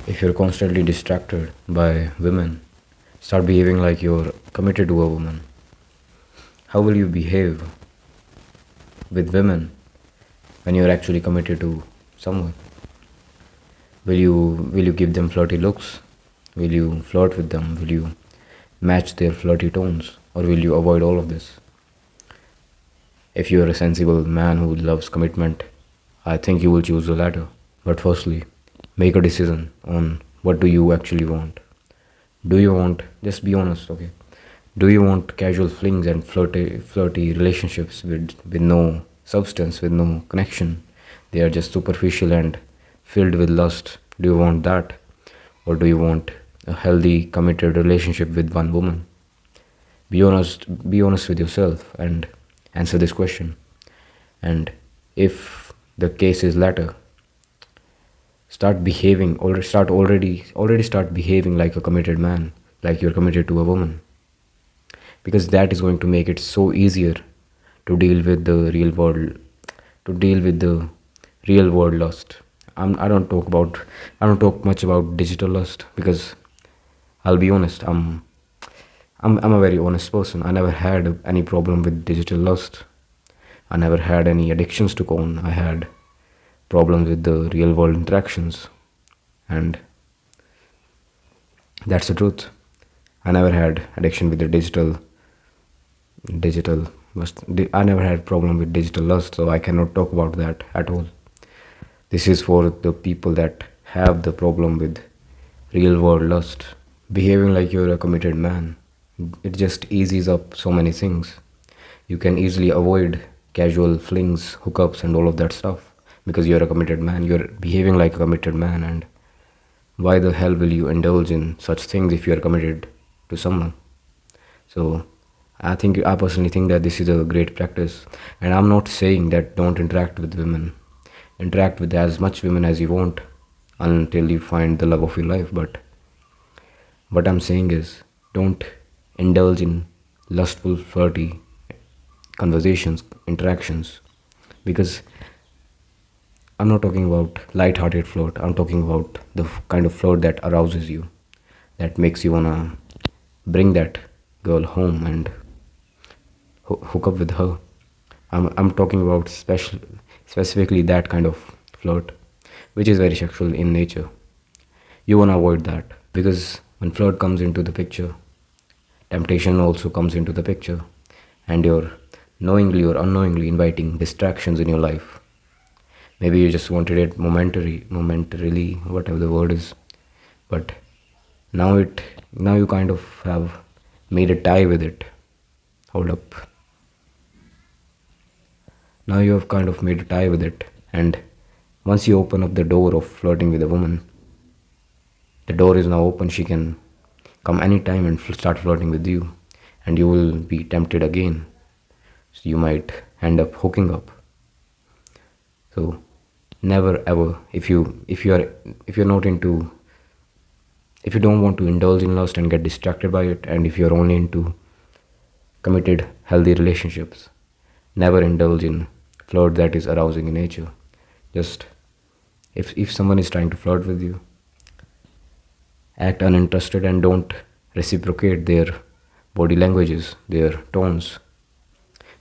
If you're constantly distracted by women, start behaving like you're committed to a woman. How will you behave with women when you're actually committed to someone? Will you give them flirty looks? Will you flirt with them? Will you match their flirty tones? Or will you avoid all of this? If you're a sensible man who loves commitment, I think you will choose the latter. But firstly, make a decision on what do you actually want. Do you want, just be honest, okay? Do you want casual flings and flirty relationships with no substance, with no connection? They are just superficial and filled with lust. Do you want that? Or do you want a healthy, committed relationship with one woman? Be honest with yourself and answer this question. And if the case is latter, start behaving like a committed man, like you're committed to a woman, because that is going to make it so easier to deal with the real world, lust. I don't talk about, I don't talk much about digital lust, because I'll be honest, I'm a very honest person. I never had any problem with digital lust. I never had any addictions to porn. I had problems with the real world interactions, and that's the truth. I never had addiction with the digital I never had problem with digital lust, so I cannot talk about that at all. This is for the people that have the problem with real world lust. Behaving like you're a committed man, it just eases up so many things. You can easily avoid casual flings, hookups, and all of that stuff because you're a committed man. You're behaving like a committed man, and why the hell will you indulge in such things if you're committed to someone? So I personally think that this is a great practice, and I'm not saying that don't interact with women. Interact with as much women as you want until you find the love of your life. But what I'm saying is, don't indulge in lustful, flirty conversations, interactions, because I'm not talking about light-hearted flirt. I'm talking about the kind of flirt that arouses you, that makes you wanna bring that girl home and hook up with her. I'm talking about specifically that kind of flirt, which is very sexual in nature. You wanna avoid that, because when flirt comes into the picture, temptation also comes into the picture, and you're knowingly or unknowingly inviting distractions in your life. Maybe you just wanted it momentarily, whatever the word is, but now you kind of have made a tie with it. Hold up. Now you have kind of made a tie with it, and once you open up the door of flirting with a woman, the door is now open. She can come anytime and start flirting with you, and you will be tempted again. So you might end up hooking up. So never ever, if you're not into, if you don't want to indulge in lust and get distracted by it, and if you're only into committed healthy relationships, never indulge in flirt that is arousing in nature. Just if someone is trying to flirt with you, act uninterested and don't reciprocate their body languages, their tones.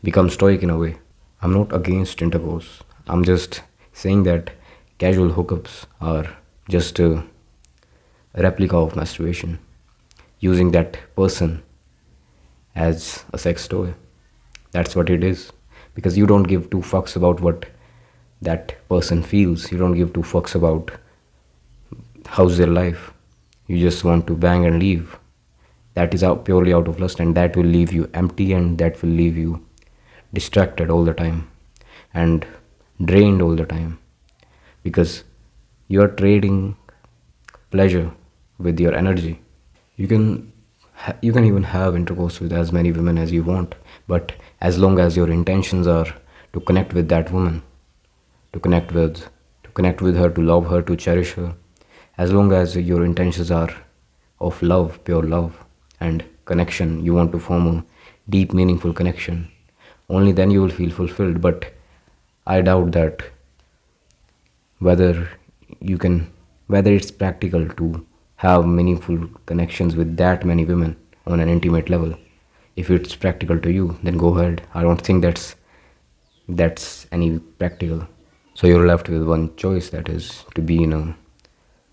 Become stoic in a way. I'm not against intercourse. I'm just saying that casual hookups are just a replica of masturbation, using that person as a sex toy. That's what it is. Because you don't give two fucks about what that person feels. You don't give two fucks about how's their life. You just want to bang and leave. That is purely out of lust, and that will leave you empty, and that will leave you distracted all the time and drained all the time, because you are trading pleasure with your energy. You can even have intercourse with as many women as you want, but as long as your intentions are to connect with that woman, to connect with her, to love her, to cherish her, as long as your intentions are of love, pure love and connection, you want to form a deep, meaningful connection, only then you will feel fulfilled. But I doubt that whether you can whether it's practical to have meaningful connections with that many women on an intimate level. If it's practical to you, then go ahead. I don't think that's any practical. So you're left with one choice, that is to be in a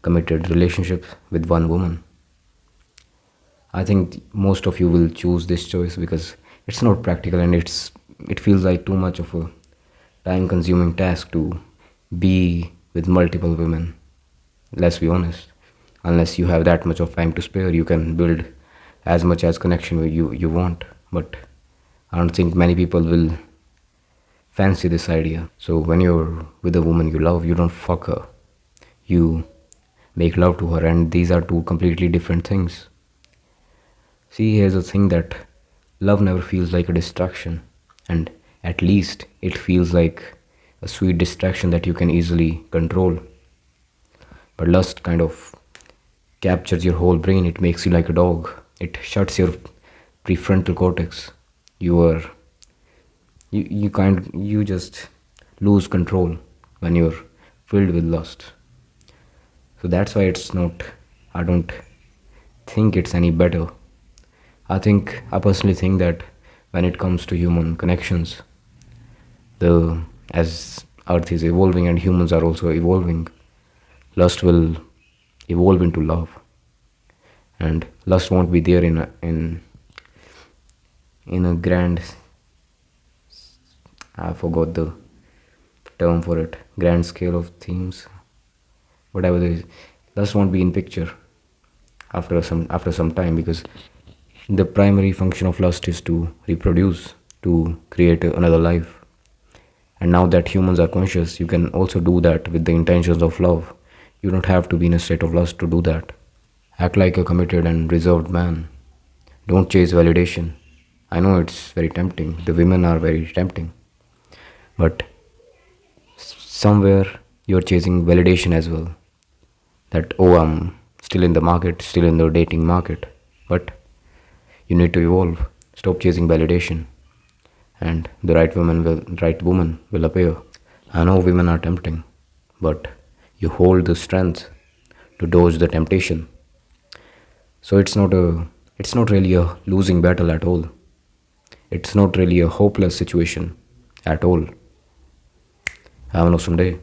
committed relationship with one woman. I think most of you will choose this choice because it's not practical, and it feels like too much of a time consuming task to be with multiple women. Let's be honest. Unless you have that much of time to spare, you can build as much as connection you want. But I don't think many people will fancy this idea. So when you're with a woman you love, you don't fuck her. You make love to her, and these are two completely different things. See, here's the thing, that love never feels like a distraction, and at least it feels like a sweet distraction that you can easily control. But lust kind of captures your whole brain. It makes you like a dog. It shuts your prefrontal cortex. You are you just lose control when you're filled with lust. So that's why it's not, I don't think it's any better. I personally think that when it comes to human connections, the as earth is evolving and humans are also evolving, lust will evolve into love, and lust won't be there in a grand, I forgot the term for it, grand scale of themes, whatever there is. Lust won't be in picture after some time, because the primary function of lust is to reproduce, to create another life. And now that humans are conscious, you can also do that with the intentions of love. You don't have to be in a state of lust to do that. Act like a committed and reserved man. Don't chase validation. I know it's very tempting. The women are very tempting. But somewhere you're chasing validation as well. That, oh, I'm still in the market, still in the dating market. But you need to evolve. Stop chasing validation, and the right woman will appear. I know women are tempting, but you hold the strength to dodge the temptation. So it's not really a losing battle at all. It's not really a hopeless situation at all. Have an awesome day.